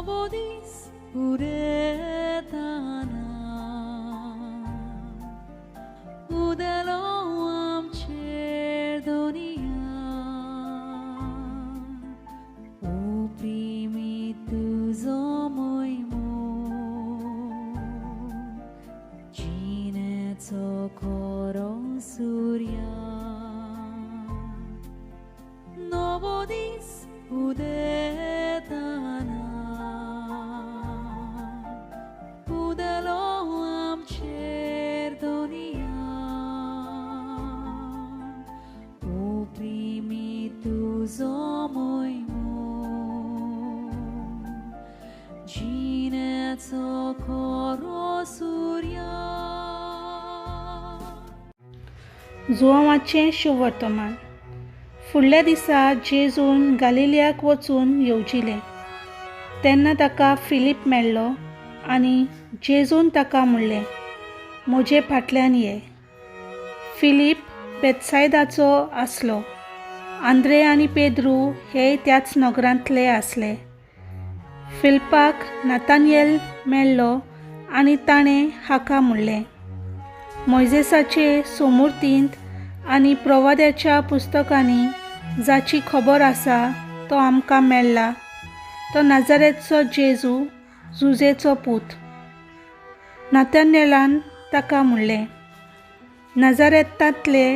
novo dís uretana udalo amcher donia oprimi tuzo moimo jineco koro surya novo dís uretana udalo amcher donia oprimi tuzo moimo jineco koro surya. जुवांवाचें शुभ वर्तमान. फुडल्या दिसा जेजून गालिलियाक वचून येवजिलें. तेन्ना ताका फिलीप मेळ्ळो आनी जेजून ताका म्हणलें, म्हजे फाटल्यान ये. फिलीप बेतसायदाचो आसलो. आंद्रे आनी पेद्रू हे त्याच नगरांतले आसले. फिलिपाक नातानियेल मेळ्ळो आनी ताणें हाका म्हणलें, मोइजेसाचे सोमुर्तींत आनी प्रवाद्याच्या पुस्तकांनी जाची खबर आसा तो आमकां मेळ्ळा, तो नाजारेतचो जेजू, जुजेचो पूत. नातानियेलान ताका म्हणलें, नाजारेतांतले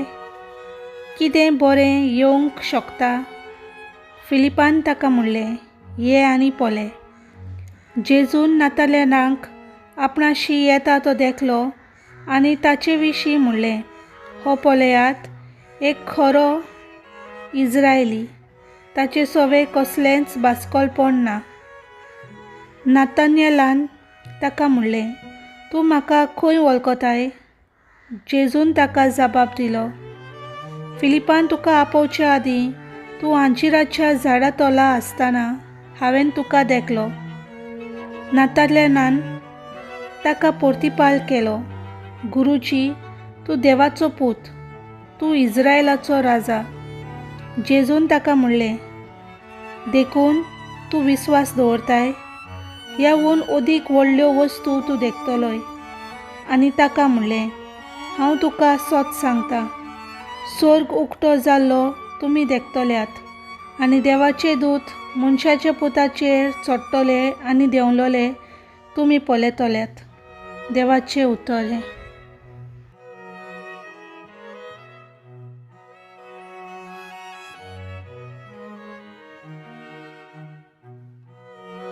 कितें बरें येवंक शकता? फिलिपान ताका म्हणलें, ये आनी पळय. जेजून नातानियेलाक आपणाशी येता तो देखलो आनी ताचे विशीं म्हणलें, हो पळयात, एक खरो इस्रायली, ताचे सोवे कसलेंच भासकोलपण ना. नातानियेलान ताका म्हणलें, तूं म्हाका खंय वळखताय? जेजून ताका जबाब दिलो, फिलिपान तुका आपोवच्या आदीं तूं अंजिराच्या झाडा तोला आसतना हांवें तुका देखलो. नातानियेलान ताका परतिपाल केलो, गुरुजी, तूं देवाचो पूत, तूं इस्रायलाचो राजा. जेजून ताका म्हणलें, देखून तूं विस्वास दवरताय? ह्याहून ओदीक व्हडल्यो वस्तू तूं देखतलोय. आनी ताका म्हणलें, हांव तुका सोत सांगतां, स्वर्ग उक्तो जाल्लो तुमी देखतल्यात आनी देवाचे दूत मनशाच्या पुताचेर चडटले आनी देंवलोले तुमी पळयतल्यात. देवाचें उतोलें.